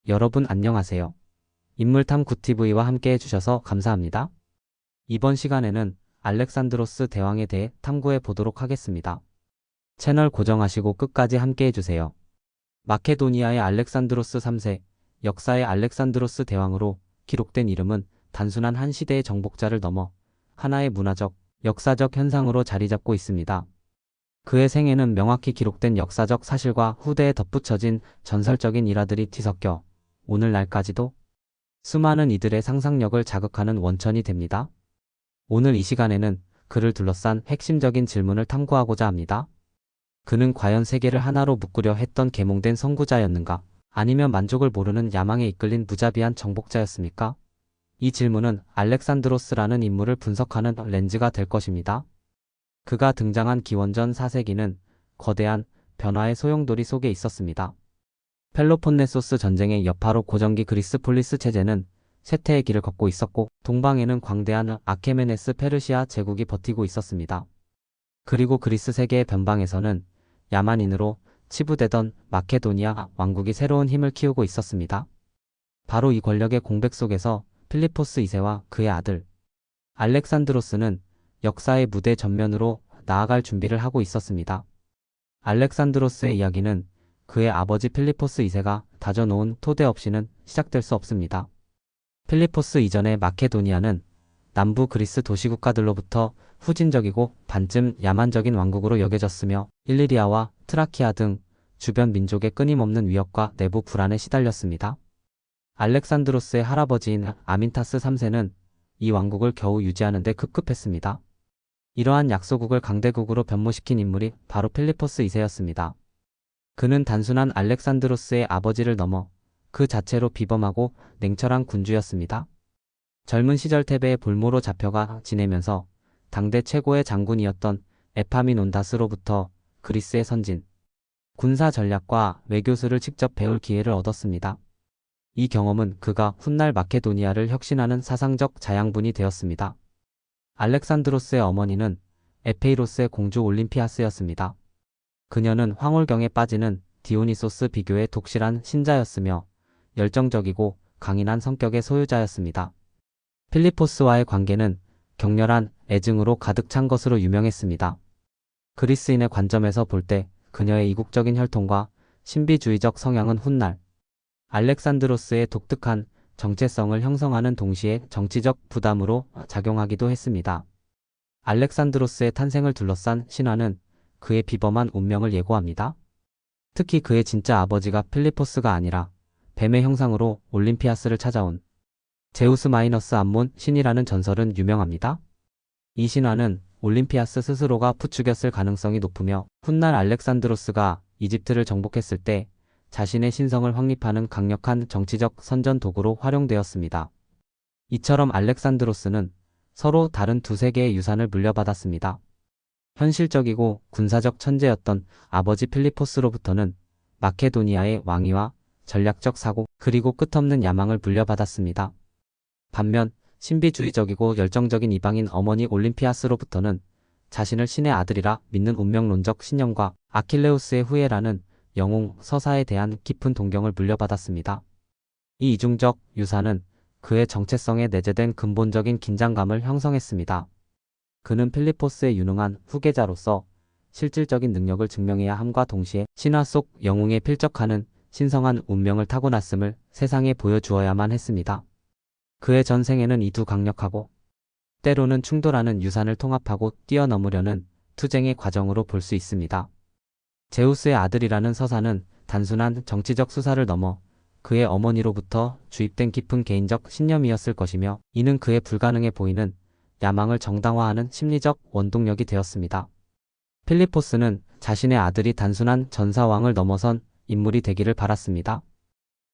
여러분 안녕하세요. 인물탐 굿TV와 함께 해주셔서 감사합니다. 이번 시간에는 알렉산드로스 대왕에 대해 탐구해 보도록 하겠습니다. 채널 고정하시고 끝까지 함께 해주세요. 마케도니아의 알렉산드로스 3세, 역사의 알렉산드로스 대왕으로 기록된 이름은 단순한 한 시대의 정복자를 넘어 하나의 문화적, 역사적 현상으로 자리 잡고 있습니다. 그의 생애는 명확히 기록된 역사적 사실과 후대에 덧붙여진 전설적인 일화들이 뒤섞여 오늘날까지도 수많은 이들의 상상력을 자극하는 원천이 됩니다. 오늘 이 시간에는 그를 둘러싼 핵심적인 질문을 탐구하고자 합니다. 그는 과연 세계를 하나로 묶으려 했던 계몽된 선구자였는가? 아니면 만족을 모르는 야망에 이끌린 무자비한 정복자였습니까? 이 질문은 알렉산드로스라는 인물을 분석하는 렌즈가 될 것입니다. 그가 등장한 기원전 4세기는 거대한 변화의 소용돌이 속에 있었습니다. 펠로폰네소스 전쟁의 여파로 고전기 그리스 폴리스 체제는 쇠퇴의 길을 걷고 있었고, 동방에는 광대한 아케메네스 페르시아 제국이 버티고 있었습니다. 그리고 그리스 세계의 변방에서는 야만인으로 치부되던 마케도니아 왕국이 새로운 힘을 키우고 있었습니다. 바로 이 권력의 공백 속에서 필리포스 2세와 그의 아들 알렉산드로스는 역사의 무대 전면으로 나아갈 준비를 하고 있었습니다. 알렉산드로스의 이야기는 그의 아버지 필리포스 2세가 다져놓은 토대 없이는 시작될 수 없습니다. 필리포스 이전의 마케도니아는 남부 그리스 도시국가들로부터 후진적이고 반쯤 야만적인 왕국으로 여겨졌으며 일리리아와 트라키아 등 주변 민족의 끊임없는 위협과 내부 불안에 시달렸습니다. 알렉산드로스의 할아버지인 아민타스 3세는 이 왕국을 겨우 유지하는 데 급급했습니다. 이러한 약소국을 강대국으로 변모시킨 인물이 바로 필리포스 2세였습니다. 그는 단순한 알렉산드로스의 아버지를 넘어 그 자체로 비범하고 냉철한 군주였습니다. 젊은 시절 테베의 볼모로 잡혀가 지내면서 당대 최고의 장군이었던 에파미논다스로부터 그리스의 선진, 군사 전략과 외교술을 직접 배울 기회를 얻었습니다. 이 경험은 그가 훗날 마케도니아를 혁신하는 사상적 자양분이 되었습니다. 알렉산드로스의 어머니는 에페이로스의 공주 올림피아스였습니다. 그녀는 황홀경에 빠지는 디오니소스 비교의 독실한 신자였으며 열정적이고 강인한 성격의 소유자였습니다. 필리포스와의 관계는 격렬한 애증으로 가득 찬 것으로 유명했습니다. 그리스인의 관점에서 볼 때 그녀의 이국적인 혈통과 신비주의적 성향은 훗날 알렉산드로스의 독특한 정체성을 형성하는 동시에 정치적 부담으로 작용하기도 했습니다. 알렉산드로스의 탄생을 둘러싼 신화는 그의 비범한 운명을 예고합니다. 특히 그의 진짜 아버지가 필리포스가 아니라 뱀의 형상으로 올림피아스를 찾아온 제우스 마이너스 암몬 신이라는 전설은 유명합니다. 이 신화는 올림피아스 스스로가 부추겼을 가능성이 높으며 훗날 알렉산드로스가 이집트를 정복했을 때 자신의 신성을 확립하는 강력한 정치적 선전 도구로 활용되었습니다. 이처럼 알렉산드로스는 서로 다른 두 세계의 유산을 물려받았습니다. 현실적이고 군사적 천재였던 아버지 필리포스로부터는 마케도니아의 왕위와 전략적 사고 그리고 끝없는 야망을 물려받았습니다. 반면 신비주의적이고 열정적인 이방인 어머니 올림피아스로부터는 자신을 신의 아들이라 믿는 운명론적 신념과 아킬레우스의 후예라는 영웅 서사에 대한 깊은 동경을 물려받았습니다. 이 이중적 유산은 그의 정체성에 내재된 근본적인 긴장감을 형성했습니다. 그는 필리포스의 유능한 후계자로서 실질적인 능력을 증명해야 함과 동시에 신화 속 영웅에 필적하는 신성한 운명을 타고났음을 세상에 보여주어야만 했습니다. 그의 전생에는 이 두 강력하고 때로는 충돌하는 유산을 통합하고 뛰어넘으려는 투쟁의 과정으로 볼 수 있습니다. 제우스의 아들이라는 서사는 단순한 정치적 수사를 넘어 그의 어머니로부터 주입된 깊은 개인적 신념이었을 것이며, 이는 그의 불가능해 보이는 야망을 정당화하는 심리적 원동력이 되었습니다. 필리포스는 자신의 아들이 단순한 전사왕을 넘어선 인물이 되기를 바랐습니다.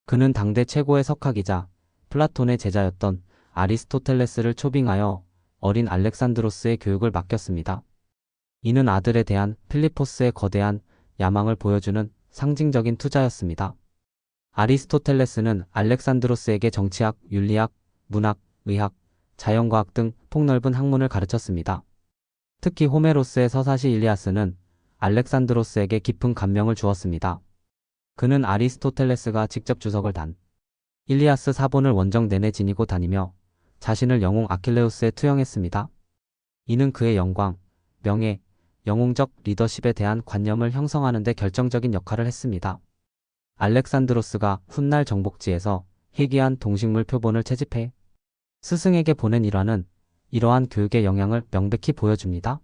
그는 당대 최고의 석학이자 플라톤의 제자였던 아리스토텔레스를 초빙하여 어린 알렉산드로스의 교육을 맡겼습니다. 이는 아들에 대한 필리포스의 거대한 야망을 보여주는 상징적인 투자였습니다. 아리스토텔레스는 알렉산드로스에게 정치학, 윤리학, 문학, 의학, 자연과학 등 폭넓은 학문을 가르쳤습니다. 특히 호메로스의 서사시 일리아스는 알렉산드로스에게 깊은 감명을 주었습니다. 그는 아리스토텔레스가 직접 주석을 단 일리아스 사본을 원정 내내 지니고 다니며 자신을 영웅 아킬레우스에 투영했습니다. 이는 그의 영광, 명예, 영웅적 리더십에 대한 관념을 형성하는 데 결정적인 역할을 했습니다. 알렉산드로스가 훗날 정복지에서 희귀한 동식물 표본을 채집해 스승에게 보낸 일화는 이러한 교육의 영향을 명백히 보여줍니다.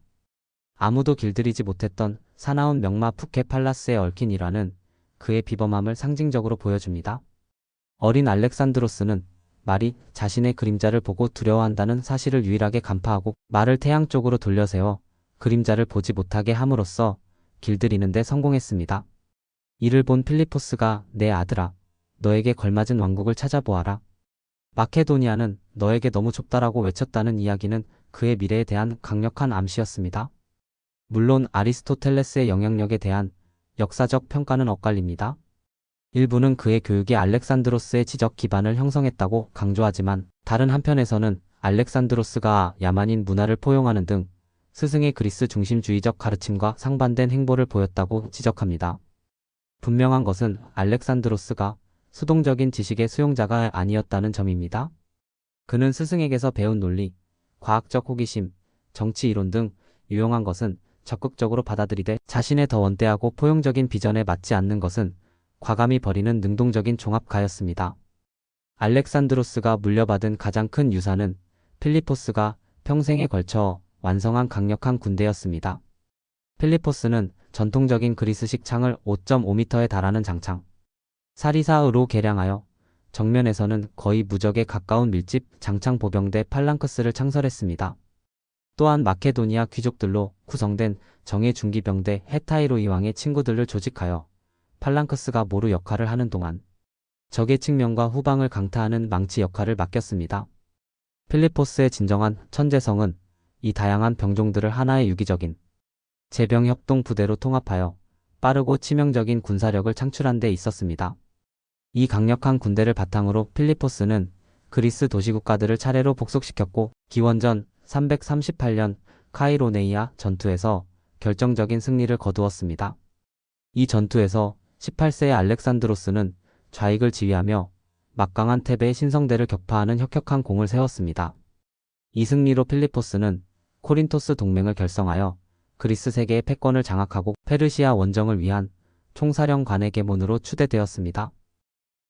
아무도 길들이지 못했던 사나운 명마 푸케 팔라스에 얽힌 일화는 그의 비범함을 상징적으로 보여줍니다. 어린 알렉산드로스는 말이 자신의 그림자를 보고 두려워한다는 사실을 유일하게 간파하고 말을 태양 쪽으로 돌려세워 그림자를 보지 못하게 함으로써 길들이는 데 성공했습니다. 이를 본 필리포스가 내 아들아, 너에게 걸맞은 왕국을 찾아보아라. 마케도니아는 너에게 너무 좁다라고 외쳤다는 이야기는 그의 미래에 대한 강력한 암시였습니다. 물론 아리스토텔레스의 영향력에 대한 역사적 평가는 엇갈립니다. 일부는 그의 교육이 알렉산드로스의 지적 기반을 형성했다고 강조하지만 다른 한편에서는 알렉산드로스가 야만인 문화를 포용하는 등 스승의 그리스 중심주의적 가르침과 상반된 행보를 보였다고 지적합니다. 분명한 것은 알렉산드로스가 수동적인 지식의 수용자가 아니었다는 점입니다. 그는 스승에게서 배운 논리, 과학적 호기심, 정치 이론 등 유용한 것은 적극적으로 받아들이되 자신의 더 원대하고 포용적인 비전에 맞지 않는 것은 과감히 버리는 능동적인 종합가였습니다. 알렉산드로스가 물려받은 가장 큰 유산은 필리포스가 평생에 걸쳐 완성한 강력한 군대였습니다. 필리포스는 전통적인 그리스식 창을 5.5m에 달하는 장창, 사리사으로 개량하여 정면에서는 거의 무적에 가까운 밀집 장창 보병대 팔랑크스를 창설했습니다. 또한 마케도니아 귀족들로 구성된 정예 중기병대 헤타이로 이왕의 친구들을 조직하여 팔랑크스가 모루 역할을 하는 동안 적의 측면과 후방을 강타하는 망치 역할을 맡겼습니다. 필리포스의 진정한 천재성은 이 다양한 병종들을 하나의 유기적인 제병협동 부대로 통합하여 빠르고 치명적인 군사력을 창출한 데 있었습니다. 이 강력한 군대를 바탕으로 필리포스는 그리스 도시국가들을 차례로 복속시켰고 기원전 338년 카이로네이아 전투에서 결정적인 승리를 거두었습니다. 이 전투에서 18세의 알렉산드로스는 좌익을 지휘하며 막강한 테베의 신성대를 격파하는 혁혁한 공을 세웠습니다. 이 승리로 필리포스는 코린토스 동맹을 결성하여 그리스 세계의 패권을 장악하고 페르시아 원정을 위한 총사령관의 계문으로 추대되었습니다.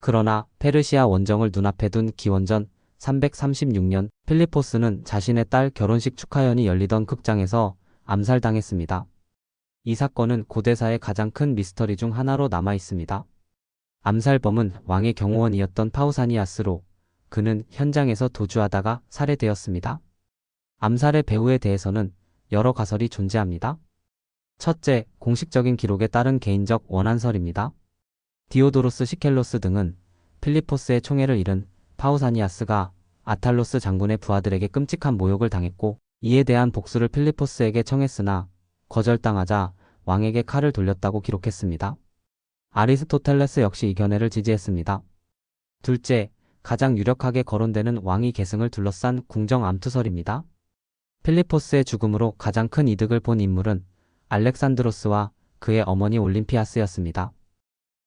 그러나 페르시아 원정을 눈앞에 둔 기원전 336년 필리포스는 자신의 딸 결혼식 축하연이 열리던 극장에서 암살당했습니다. 이 사건은 고대사의 가장 큰 미스터리 중 하나로 남아 있습니다. 암살범은 왕의 경호원이었던 파우사니아스로 그는 현장에서 도주하다가 살해되었습니다. 암살의 배후에 대해서는 여러 가설이 존재합니다. 첫째, 공식적인 기록에 따른 개인적 원한설입니다. 디오도로스 시켈로스 등은 필리포스의 총애를 잃은 파우사니아스가 아탈로스 장군의 부하들에게 끔찍한 모욕을 당했고 이에 대한 복수를 필리포스에게 청했으나 거절당하자 왕에게 칼을 돌렸다고 기록했습니다. 아리스토텔레스 역시 이 견해를 지지했습니다. 둘째, 가장 유력하게 거론되는 왕위 계승을 둘러싼 궁정 암투설입니다. 필리포스의 죽음으로 가장 큰 이득을 본 인물은 알렉산드로스와 그의 어머니 올림피아스였습니다.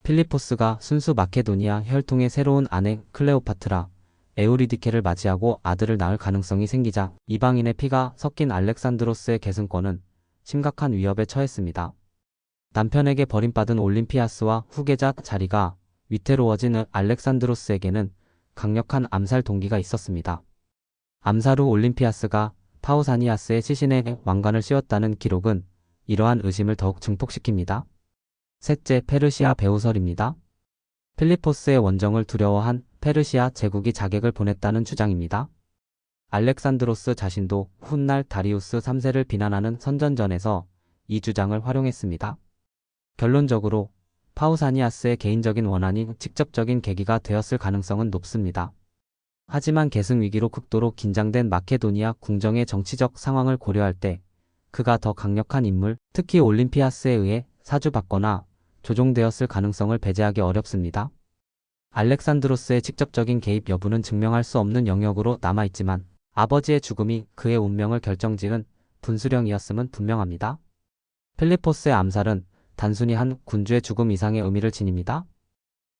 필리포스가 순수 마케도니아 혈통의 새로운 아내 클레오파트라, 에우리디케를 맞이하고 아들을 낳을 가능성이 생기자 이방인의 피가 섞인 알렉산드로스의 계승권은 심각한 위협에 처했습니다. 남편에게 버림받은 올림피아스와 후계자 자리가 위태로워진 알렉산드로스에게는 강력한 암살 동기가 있었습니다. 암살 후 올림피아스가 파우사니아스의 시신에 왕관을 씌웠다는 기록은 이러한 의심을 더욱 증폭시킵니다. 셋째, 페르시아 배후설입니다. 필리포스의 원정을 두려워한 페르시아 제국이 자객을 보냈다는 주장입니다. 알렉산드로스 자신도 훗날 다리우스 3세를 비난하는 선전전에서 이 주장을 활용했습니다. 결론적으로 파우사니아스의 개인적인 원한이 직접적인 계기가 되었을 가능성은 높습니다. 하지만 계승 위기로 극도로 긴장된 마케도니아 궁정의 정치적 상황을 고려할 때 그가 더 강력한 인물, 특히 올림피아스에 의해 사주받거나 조종되었을 가능성을 배제하기 어렵습니다. 알렉산드로스의 직접적인 개입 여부는 증명할 수 없는 영역으로 남아있지만 아버지의 죽음이 그의 운명을 결정지은 분수령이었음은 분명합니다. 필리포스의 암살은 단순히 한 군주의 죽음 이상의 의미를 지닙니다.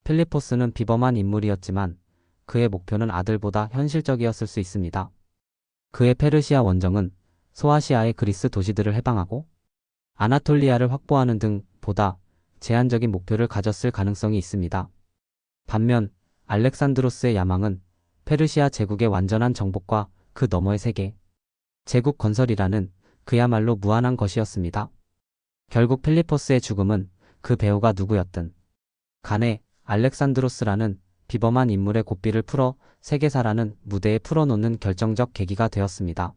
필리포스는 비범한 인물이었지만 그의 목표는 아들보다 현실적이었을 수 있습니다. 그의 페르시아 원정은 소아시아의 그리스 도시들을 해방하고 아나톨리아를 확보하는 등 보다 제한적인 목표를 가졌을 가능성이 있습니다. 반면 알렉산드로스의 야망은 페르시아 제국의 완전한 정복과 그 너머의 세계, 제국 건설이라는 그야말로 무한한 것이었습니다. 결국 필리포스의 죽음은 그 배우가 누구였든 간에 알렉산드로스라는 비범한 인물의 고삐를 풀어 세계사라는 무대에 풀어놓는 결정적 계기가 되었습니다.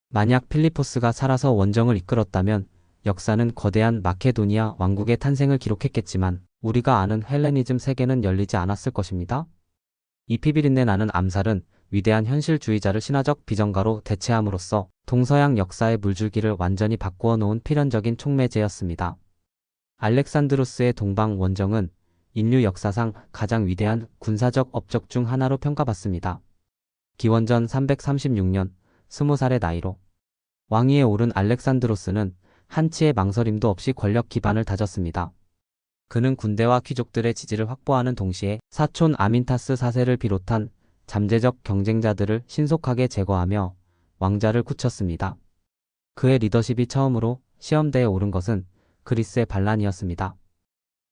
만약 필리포스가 살아서 원정을 이끌었다면 역사는 거대한 마케도니아 왕국의 탄생을 기록했겠지만 우리가 아는 헬레니즘 세계는 열리지 않았을 것입니다. 이 피비린내 나는 암살은 위대한 현실주의자를 신화적 비전가로 대체함으로써 동서양 역사의 물줄기를 완전히 바꾸어 놓은 필연적인 촉매제였습니다. 알렉산드로스의 동방 원정은 인류 역사상 가장 위대한 군사적 업적 중 하나로 평가받습니다. 기원전 336년 20살의 나이로 왕위에 오른 알렉산드로스는 한치의 망설임도 없이 권력 기반을 다졌습니다. 그는 군대와 귀족들의 지지를 확보하는 동시에 사촌 아민타스 4세를 비롯한 잠재적 경쟁자들을 신속하게 제거하며 왕자를 굳혔습니다. 그의 리더십이 처음으로 시험대에 오른 것은 그리스의 반란이었습니다.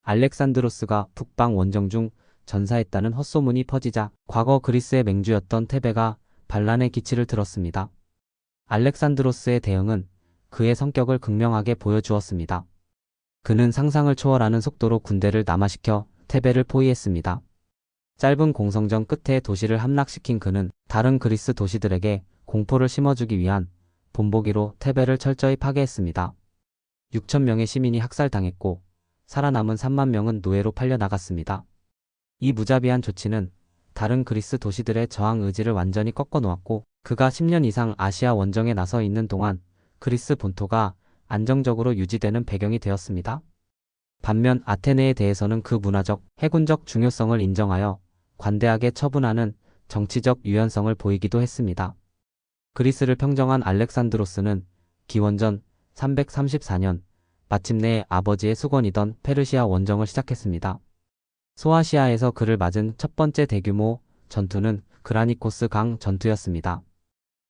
알렉산드로스가 북방 원정 중 전사했다는 헛소문이 퍼지자 과거 그리스의 맹주였던 테베가 반란의 기치를 들었습니다. 알렉산드로스의 대응은 그의 성격을 극명하게 보여주었습니다. 그는 상상을 초월하는 속도로 군대를 남하시켜 테베를 포위했습니다. 짧은 공성전 끝에 도시를 함락시킨 그는 다른 그리스 도시들에게 공포를 심어주기 위한 본보기로 테베를 철저히 파괴했습니다. 6,000명의 시민이 학살당했고 살아남은 3만 명은 노예로 팔려나갔습니다. 이 무자비한 조치는 다른 그리스 도시들의 저항 의지를 완전히 꺾어놓았고 그가 10년 이상 아시아 원정에 나서 있는 동안 그리스 본토가 안정적으로 유지되는 배경이 되었습니다. 반면 아테네에 대해서는 그 문화적, 해군적 중요성을 인정하여 관대하게 처분하는 정치적 유연성을 보이기도 했습니다. 그리스를 평정한 알렉산드로스는 기원전 334년 마침내 아버지의 수건이던 페르시아 원정을 시작했습니다. 소아시아에서 그를 맞은 첫 번째 대규모 전투는 그라니코스 강 전투였습니다.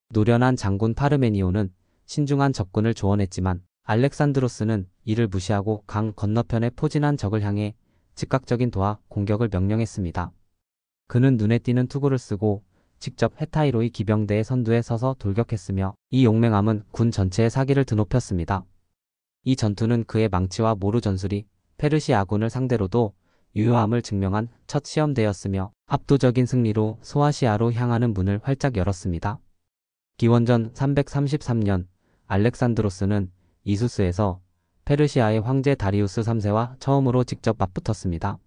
노련한 장군 파르메니오는 신중한 접근을 조언했지만 알렉산드로스는 이를 무시하고 강 건너편에 포진한 적을 향해 즉각적인 도하 공격을 명령했습니다. 그는 눈에 띄는 투구를 쓰고 직접 헤타이로이 기병대의 선두에 서서 돌격했으며 이 용맹함은 군 전체의 사기를 드높였습니다. 이 전투는 그의 망치와 모루 전술이 페르시아 아군을 상대로도 유효함을 증명한 첫 시험대였으며 압도적인 승리로 소아시아로 향하는 문을 활짝 열었습니다. 기원전 333년 알렉산드로스는 이수스에서 페르시아의 황제 다리우스 3세와 처음으로 직접 맞붙었습니다.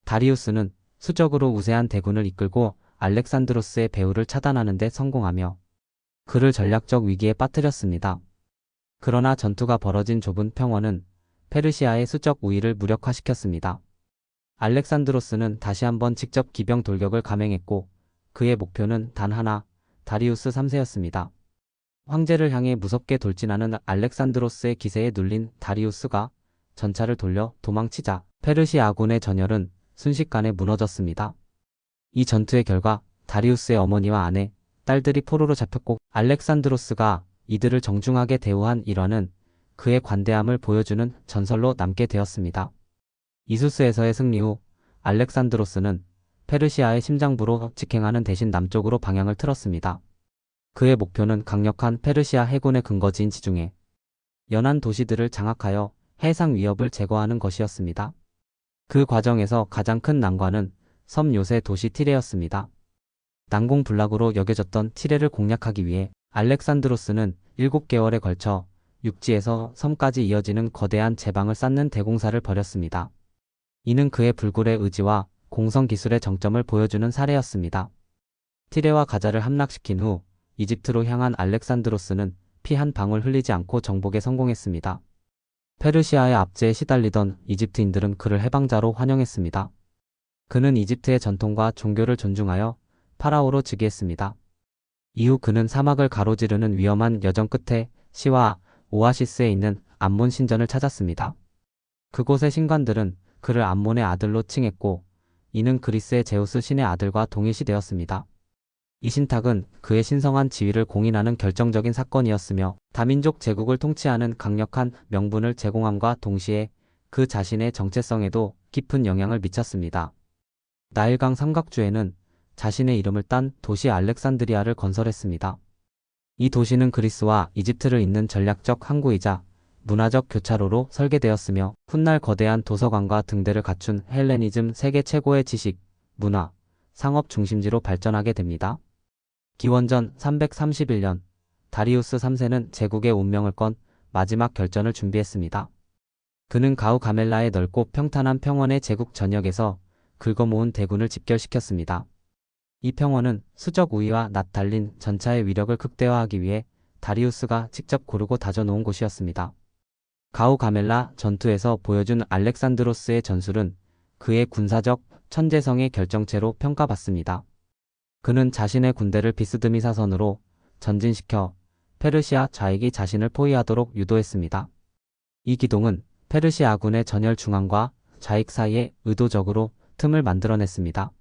다리우스는 수적으로 우세한 대군을 이끌고 알렉산드로스의 배후를 차단하는 데 성공하며 그를 전략적 위기에 빠뜨렸습니다. 그러나 전투가 벌어진 좁은 평원은 페르시아의 수적 우위를 무력화시켰습니다. 알렉산드로스는 다시 한번 직접 기병 돌격을 감행했고 그의 목표는 단 하나, 다리우스 3세였습니다. 황제를 향해 무섭게 돌진하는 알렉산드로스의 기세에 눌린 다리우스가 전차를 돌려 도망치자 페르시아 아군의 전열은 순식간에 무너졌습니다. 이 전투의 결과 다리우스의 어머니와 아내, 딸들이 포로로 잡혔고 알렉산드로스가 이들을 정중하게 대우한 일화는 그의 관대함을 보여주는 전설로 남게 되었습니다. 이수스에서의 승리 후 알렉산드로스는 페르시아의 심장부로 직행하는 대신 남쪽으로 방향을 틀었습니다. 그의 목표는 강력한 페르시아 해군의 근거지인 지중해 연안 도시들을 장악하여 해상 위협을 제거하는 것이었습니다. 그 과정에서 가장 큰 난관은 섬 요새 도시 티레였습니다. 난공불락으로 여겨졌던 티레를 공략하기 위해 알렉산드로스는 7개월에 걸쳐 육지에서 섬까지 이어지는 거대한 제방을 쌓는 대공사를 벌였습니다. 이는 그의 불굴의 의지와 공성 기술의 정점을 보여주는 사례였습니다. 티레와 가자를 함락시킨 후 이집트로 향한 알렉산드로스는 피 한 방울 흘리지 않고 정복에 성공했습니다. 페르시아의 압제에 시달리던 이집트인들은 그를 해방자로 환영했습니다. 그는 이집트의 전통과 종교를 존중하여 파라오로 즉위했습니다. 이후 그는 사막을 가로지르는 위험한 여정 끝에 시와 오아시스에 있는 암몬 신전을 찾았습니다. 그곳의 신관들은 그를 암몬의 아들로 칭했고 이는 그리스의 제우스 신의 아들과 동일시되었습니다. 이 신탁은 그의 신성한 지위를 공인하는 결정적인 사건이었으며 다민족 제국을 통치하는 강력한 명분을 제공함과 동시에 그 자신의 정체성에도 깊은 영향을 미쳤습니다. 나일강 삼각주에는 자신의 이름을 딴 도시 알렉산드리아를 건설했습니다. 이 도시는 그리스와 이집트를 잇는 전략적 항구이자 문화적 교차로로 설계되었으며 훗날 거대한 도서관과 등대를 갖춘 헬레니즘 세계 최고의 지식, 문화, 상업 중심지로 발전하게 됩니다. 기원전 331년 다리우스 3세는 제국의 운명을 건 마지막 결전을 준비했습니다. 그는 가우 가멜라의 넓고 평탄한 평원의 제국 전역에서 긁어모은 대군을 집결시켰습니다. 이 평원은 수적 우위와 낯 달린 전차의 위력을 극대화하기 위해 다리우스가 직접 고르고 다져놓은 곳이었습니다. 가우 가멜라 전투에서 보여준 알렉산드로스의 전술은 그의 군사적 천재성의 결정체로 평가받습니다. 그는 자신의 군대를 비스드미 사선으로 전진시켜 페르시아 좌익이 자신을 포위하도록 유도했습니다. 이 기동은 페르시아군의 전열 중앙과 좌익 사이에 의도적으로 틈을 만들어냈습니다.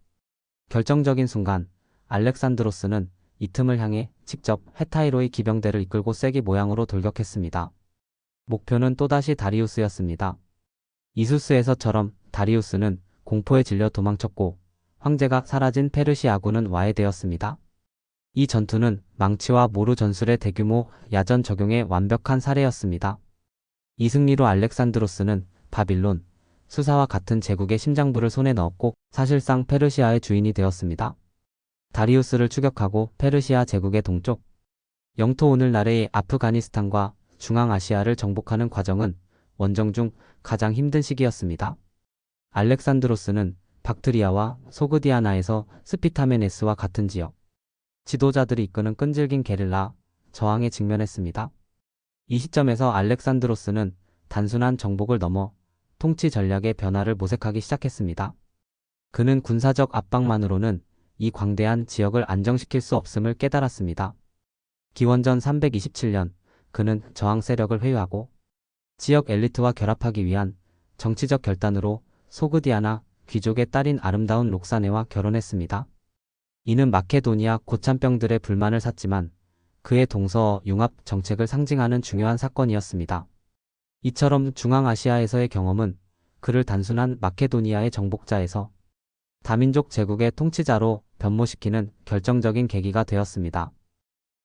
결정적인 순간 알렉산드로스는 이 틈을 향해 직접 헤타이로의 기병대를 이끌고 쐐기 모양으로 돌격했습니다. 목표는 또다시 다리우스였습니다. 이수스에서처럼 다리우스는 공포에 질려 도망쳤고 황제가 사라진 페르시아군은 와해되었습니다. 이 전투는 망치와 모루 전술의 대규모 야전 적용의 완벽한 사례였습니다. 이 승리로 알렉산드로스는 바빌론, 수사와 같은 제국의 심장부를 손에 넣었고 사실상 페르시아의 주인이 되었습니다. 다리우스를 추격하고 페르시아 제국의 동쪽 영토 오늘날의 아프가니스탄과 중앙아시아를 정복하는 과정은 원정 중 가장 힘든 시기였습니다. 알렉산드로스는 박트리아와 소그디아나에서 스피타메네스와 같은 지역 지도자들이 이끄는 끈질긴 게릴라 저항에 직면했습니다. 이 시점에서 알렉산드로스는 단순한 정복을 넘어 통치 전략의 변화를 모색하기 시작했습니다. 그는 군사적 압박만으로는 이 광대한 지역을 안정시킬 수 없음을 깨달았습니다. 기원전 327년 그는 저항 세력을 회유하고 지역 엘리트와 결합하기 위한 정치적 결단으로 소그디아나 귀족의 딸인 아름다운 록사네와 결혼했습니다. 이는 마케도니아 고참병들의 불만을 샀지만 그의 동서 융합 정책을 상징하는 중요한 사건이었습니다. 이처럼 중앙아시아에서의 경험은 그를 단순한 마케도니아의 정복자에서 다민족 제국의 통치자로 변모시키는 결정적인 계기가 되었습니다.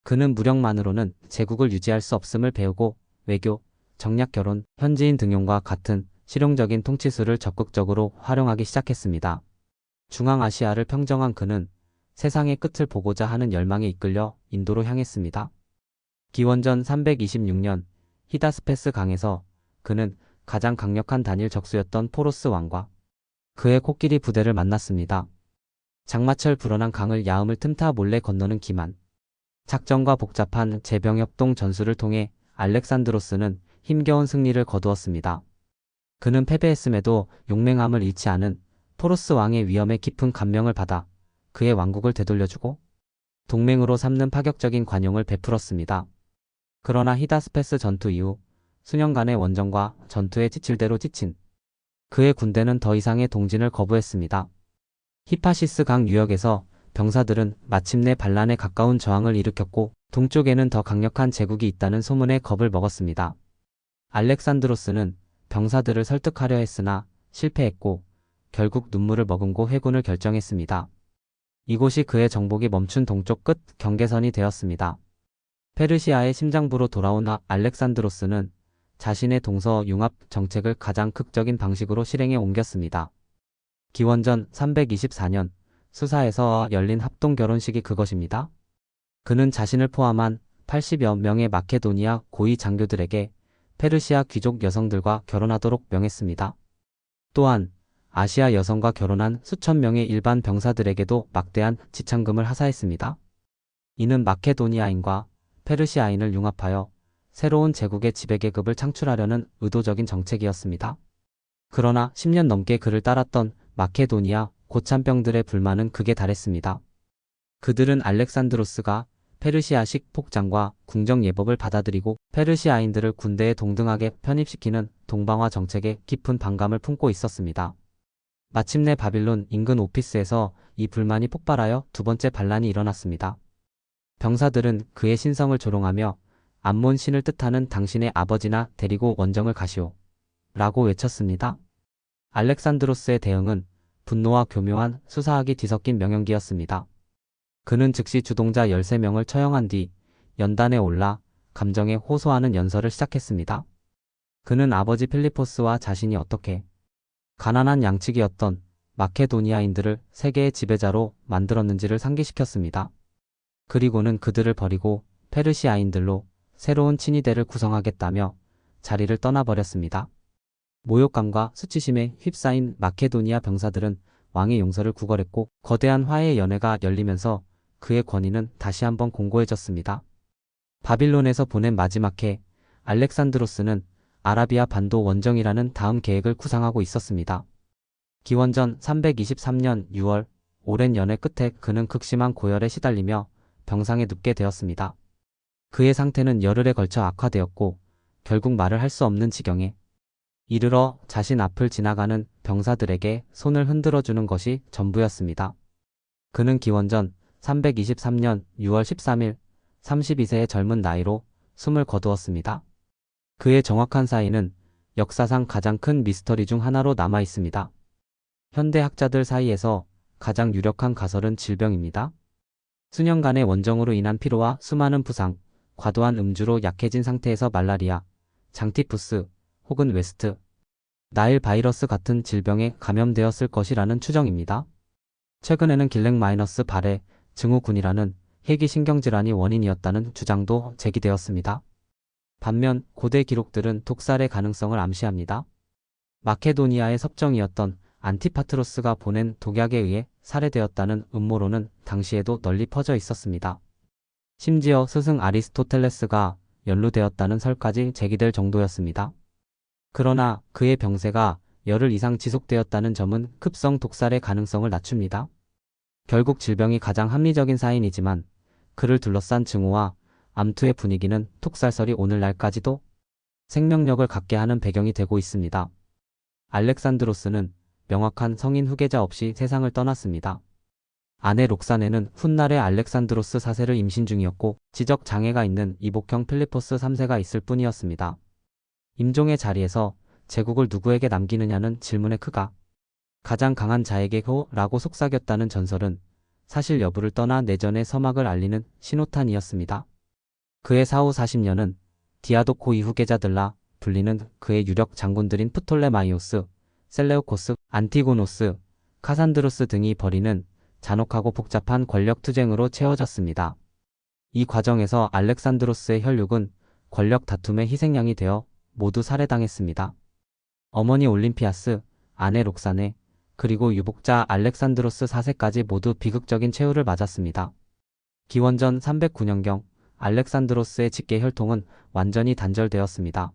그는 무력만으로는 제국을 유지할 수 없음을 배우고 외교, 정략 결혼, 현지인 등용과 같은 실용적인 통치술을 적극적으로 활용하기 시작했습니다. 중앙아시아를 평정한 그는 세상의 끝을 보고자 하는 열망에 이끌려 인도로 향했습니다. 기원전 326년 히다스페스 강에서 그는 가장 강력한 단일 적수였던 포로스 왕과 그의 코끼리 부대를 만났습니다. 장마철 불어난 강을 야음을 틈타 몰래 건너는 기만. 작전과 복잡한 제병협동 전술을 통해 알렉산드로스는 힘겨운 승리를 거두었습니다. 그는 패배했음에도 용맹함을 잃지 않은 포로스 왕의 위엄에 깊은 감명을 받아 그의 왕국을 되돌려주고 동맹으로 삼는 파격적인 관용을 베풀었습니다. 그러나 히다스페스 전투 이후 수년간의 원정과 전투에 지칠 대로 지친 그의 군대는 더 이상의 동진을 거부했습니다. 히파시스 강 유역에서 병사들은 마침내 반란에 가까운 저항을 일으켰고 동쪽에는 더 강력한 제국이 있다는 소문에 겁을 먹었습니다. 알렉산드로스는 병사들을 설득하려 했으나 실패했고 결국 눈물을 머금고 회군을 결정했습니다. 이곳이 그의 정복이 멈춘 동쪽 끝 경계선이 되었습니다. 페르시아의 심장부로 돌아온 알렉산드로스는 자신의 동서 융합 정책을 가장 극적인 방식으로 실행에 옮겼습니다. 기원전 324년 수사에서 열린 합동 결혼식이 그것입니다. 그는 자신을 포함한 80여 명의 마케도니아 고위 장교들에게 페르시아 귀족 여성들과 결혼하도록 명했습니다. 또한 아시아 여성과 결혼한 수천 명의 일반 병사들에게도 막대한 지참금을 하사했습니다. 이는 마케도니아인과 페르시아인을 융합하여 새로운 제국의 지배계급을 창출하려는 의도적인 정책이었습니다. 그러나 10년 넘게 그를 따랐던 마케도니아 고참병들의 불만은 극에 달했습니다. 그들은 알렉산드로스가 페르시아식 폭장과 궁정 예법을 받아들이고 페르시아인들을 군대에 동등하게 편입시키는 동방화 정책에 깊은 반감을 품고 있었습니다. 마침내 바빌론 인근 오피스에서 이 불만이 폭발하여 두 번째 반란이 일어났습니다. 병사들은 그의 신성을 조롱하며 암몬 신을 뜻하는 당신의 아버지나 데리고 원정을 가시오 라고 외쳤습니다. 알렉산드로스의 대응은 분노와 교묘한 수사학이 뒤섞인 명령기였습니다. 그는 즉시 주동자 13명을 처형한 뒤 연단에 올라 감정에 호소하는 연설을 시작했습니다. 그는 아버지 필리포스와 자신이 어떻게 가난한 양측이었던 마케도니아인들을 세계의 지배자로 만들었는지를 상기시켰습니다. 그리고는 그들을 버리고 페르시아인들로 새로운 친위대를 구성하겠다며 자리를 떠나버렸습니다. 모욕감과 수치심에 휩싸인 마케도니아 병사들은 왕의 용서를 구걸했고 거대한 화해의 연회가 열리면서 그의 권위는 다시 한번 공고해졌습니다. 바빌론에서 보낸 마지막 해 알렉산드로스는 아라비아 반도 원정이라는 다음 계획을 구상하고 있었습니다. 기원전 323년 6월 오랜 연애 끝에 그는 극심한 고열에 시달리며 병상에 눕게 되었습니다. 그의 상태는 열흘에 걸쳐 악화되었고 결국 말을 할 수 없는 지경에 이르러 자신 앞을 지나가는 병사들에게 손을 흔들어주는 것이 전부였습니다. 그는 기원전 323년 6월 13일 32세의 젊은 나이로 숨을 거두었습니다. 그의 정확한 사인은 역사상 가장 큰 미스터리 중 하나로 남아 있습니다. 현대 학자들 사이에서 가장 유력한 가설은 질병입니다. 수년간의 원정으로 인한 피로와 수많은 부상, 과도한 음주로 약해진 상태에서 말라리아, 장티푸스 혹은 웨스트 나일 바이러스 같은 질병에 감염되었을 것이라는 추정입니다. 최근에는 길렉마이너스 발해 증후군이라는 희귀신경질환이 원인이었다는 주장도 제기되었습니다. 반면 고대 기록들은 독살의 가능성을 암시합니다. 마케도니아의 섭정이었던 안티파트로스가 보낸 독약에 의해 살해되었다는 음모론은 당시에도 널리 퍼져 있었습니다. 심지어 스승 아리스토텔레스가 연루되었다는 설까지 제기될 정도였습니다. 그러나 그의 병세가 열흘 이상 지속되었다는 점은 급성 독살의 가능성을 낮춥니다. 결국 질병이 가장 합리적인 사인이지만 그를 둘러싼 증오와 암투의 분위기는 톡살설이 오늘날까지도 생명력을 갖게 하는 배경이 되고 있습니다. 알렉산드로스는 명확한 성인 후계자 없이 세상을 떠났습니다. 아내 록사네는 훗날의 알렉산드로스 4세를 임신 중이었고 지적 장애가 있는 이복형 필리포스 3세가 있을 뿐이었습니다. 임종의 자리에서 제국을 누구에게 남기느냐는 질문의 그가 가장 강한 자에게 라고 속삭였다는 전설은 사실 여부를 떠나 내전의 서막을 알리는 신호탄이었습니다. 그의 사후 40년은 디아도코 이후계자들라 불리는 그의 유력 장군들인 프톨레마이오스, 셀레우코스, 안티고노스, 카산드로스 등이 벌이는 잔혹하고 복잡한 권력 투쟁으로 채워졌습니다. 이 과정에서 알렉산드로스의 혈육은 권력 다툼의 희생양이 되어 모두 살해당했습니다. 어머니 올림피아스, 아내 록사네, 그리고 유복자 알렉산드로스 4세까지 모두 비극적인 최후를 맞았습니다. 기원전 309년경 알렉산드로스의 직계 혈통은 완전히 단절되었습니다.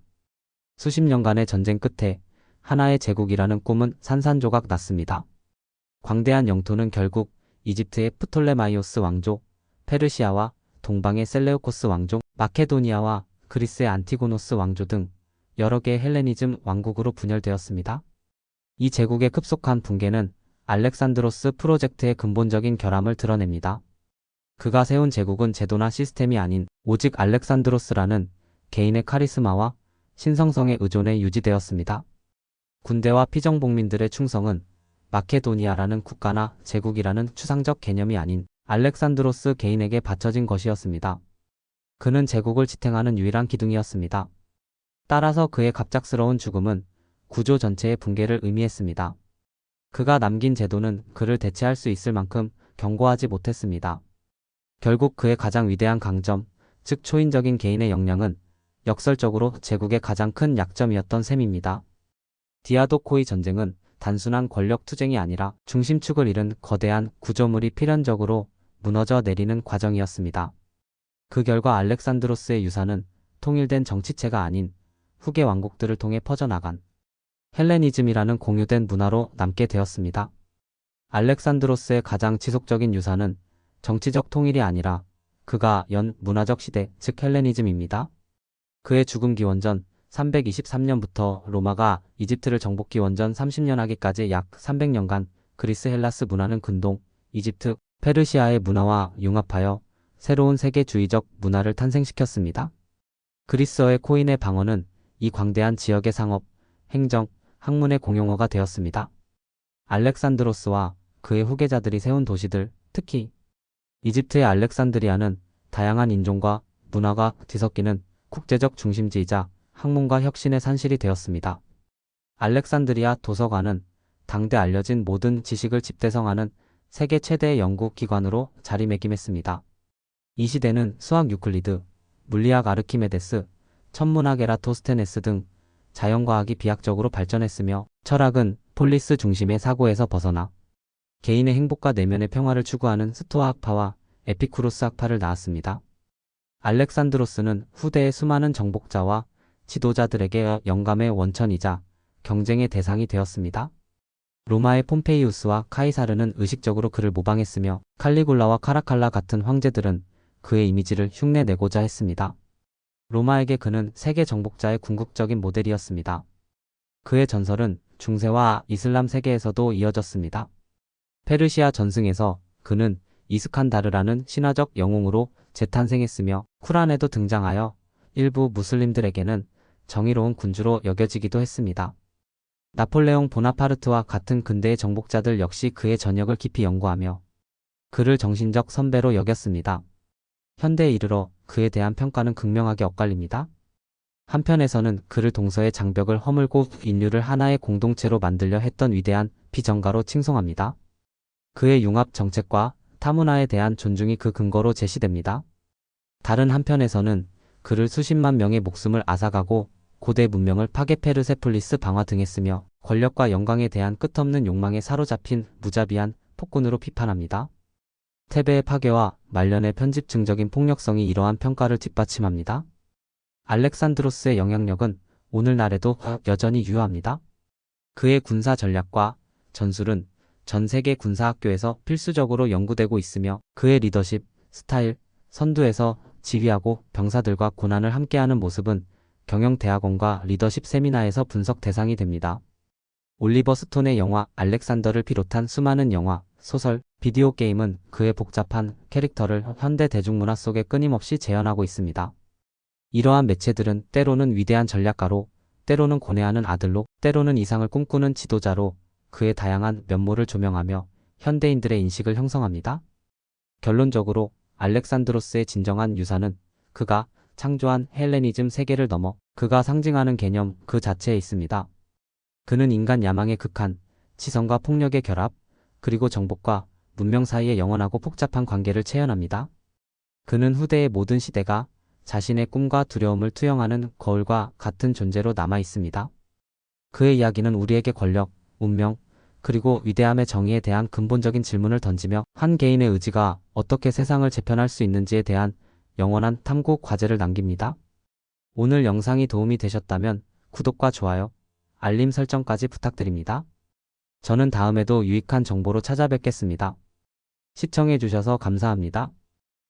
수십 년간의 전쟁 끝에 하나의 제국이라는 꿈은 산산조각 났습니다. 광대한 영토는 결국 이집트의 프톨레마이오스 왕조, 페르시아와 동방의 셀레우코스 왕조, 마케도니아와 그리스의 안티고노스 왕조 등 여러 개의 헬레니즘 왕국으로 분열되었습니다. 이 제국의 급속한 붕괴는 알렉산드로스 프로젝트의 근본적인 결함을 드러냅니다. 그가 세운 제국은 제도나 시스템이 아닌 오직 알렉산드로스라는 개인의 카리스마와 신성성의 의존에 유지되었습니다. 군대와 피정복민들의 충성은 마케도니아라는 국가나 제국이라는 추상적 개념이 아닌 알렉산드로스 개인에게 바쳐진 것이었습니다. 그는 제국을 지탱하는 유일한 기둥이었습니다. 따라서 그의 갑작스러운 죽음은 구조 전체의 붕괴를 의미했습니다. 그가 남긴 제도는 그를 대체할 수 있을 만큼 견고하지 못했습니다. 결국 그의 가장 위대한 강점, 즉 초인적인 개인의 역량은 역설적으로 제국의 가장 큰 약점이었던 셈입니다. 디아도코의 전쟁은 단순한 권력 투쟁이 아니라 중심축을 잃은 거대한 구조물이 필연적으로 무너져 내리는 과정이었습니다. 그 결과 알렉산드로스의 유산은 통일된 정치체가 아닌 후계 왕국들을 통해 퍼져나간 헬레니즘이라는 공유된 문화로 남게 되었습니다. 알렉산드로스의 가장 지속적인 유산은 정치적 통일이 아니라 그가 연 문화적 시대, 즉 헬레니즘입니다. 그의 죽음 기원전 323년부터 로마가 이집트를 정복기 원전 30년 하기까지 약 300년간 그리스 헬라스 문화는 근동, 이집트, 페르시아의 문화와 융합하여 새로운 세계주의적 문화를 탄생시켰습니다. 그리스어의 코인의 방언은 이 광대한 지역의 상업, 행정, 학문의 공용어가 되었습니다. 알렉산드로스와 그의 후계자들이 세운 도시들, 특히 이집트의 알렉산드리아는 다양한 인종과 문화가 뒤섞이는 국제적 중심지이자 학문과 혁신의 산실이 되었습니다. 알렉산드리아 도서관은 당대 알려진 모든 지식을 집대성하는 세계 최대의 연구기관으로 자리매김했습니다. 이 시대는 수학 유클리드, 물리학 아르키메데스, 천문학 에라토스테네스 등 자연과학이 비약적으로 발전했으며 철학은 폴리스 중심의 사고에서 벗어나 개인의 행복과 내면의 평화를 추구하는 스토아 학파와 에피쿠로스 학파를 낳았습니다. 알렉산드로스는 후대의 수많은 정복자와 지도자들에게 영감의 원천이자 경쟁의 대상이 되었습니다. 로마의 폼페이우스와 카이사르는 의식적으로 그를 모방했으며 칼리굴라와 카라칼라 같은 황제들은 그의 이미지를 흉내내고자 했습니다. 로마에게 그는 세계 정복자의 궁극적인 모델이었습니다. 그의 전설은 중세와 이슬람 세계에서도 이어졌습니다. 페르시아 전승에서 그는 이스칸다르라는 신화적 영웅으로 재탄생했으며 쿠란에도 등장하여 일부 무슬림들에게는 정의로운 군주로 여겨지기도 했습니다. 나폴레옹 보나파르트와 같은 근대의 정복자들 역시 그의 전역을 깊이 연구하며 그를 정신적 선배로 여겼습니다. 현대에 이르러 그에 대한 평가는 극명하게 엇갈립니다. 한편에서는 그를 동서의 장벽을 허물고 인류를 하나의 공동체로 만들려 했던 위대한 비전가로 칭송합니다. 그의 융합 정책과 타문화에 대한 존중이 그 근거로 제시됩니다. 다른 한편에서는 그를 수십만 명의 목숨을 앗아가고 고대 문명을 파괴 페르세폴리스 방화 등했으며 권력과 영광에 대한 끝없는 욕망에 사로잡힌 무자비한 폭군으로 비판합니다. 테베의 파괴와 말년의 편집증적인 폭력성이 이러한 평가를 뒷받침합니다. 알렉산드로스의 영향력은 오늘날에도 여전히 유효합니다. 그의 군사 전략과 전술은 전 세계 군사학교에서 필수적으로 연구되고 있으며 그의 리더십, 스타일, 선두에서 지휘하고 병사들과 고난을 함께하는 모습은 경영대학원과 리더십 세미나에서 분석 대상이 됩니다. 올리버 스톤의 영화 알렉산더를 비롯한 수많은 영화, 소설, 비디오 게임은 그의 복잡한 캐릭터를 현대 대중문화 속에 끊임없이 재현하고 있습니다. 이러한 매체들은 때로는 위대한 전략가로, 때로는 고뇌하는 아들로, 때로는 이상을 꿈꾸는 지도자로 그의 다양한 면모를 조명하며 현대인들의 인식을 형성합니다. 결론적으로 알렉산드로스의 진정한 유산은 그가 창조한 헬레니즘 세계를 넘어 그가 상징하는 개념 그 자체에 있습니다. 그는 인간 야망의 극한, 지성과 폭력의 결합, 그리고 정복과 문명 사이의 영원하고 복잡한 관계를 체현합니다. 그는 후대의 모든 시대가 자신의 꿈과 두려움을 투영하는 거울과 같은 존재로 남아 있습니다. 그의 이야기는 우리에게 권력, 운명, 그리고 위대함의 정의에 대한 근본적인 질문을 던지며 한 개인의 의지가 어떻게 세상을 재편할 수 있는지에 대한 영원한 탐구 과제를 남깁니다. 오늘 영상이 도움이 되셨다면 구독과 좋아요, 알림 설정까지 부탁드립니다. 저는 다음에도 유익한 정보로 찾아뵙겠습니다. 시청해주셔서 감사합니다.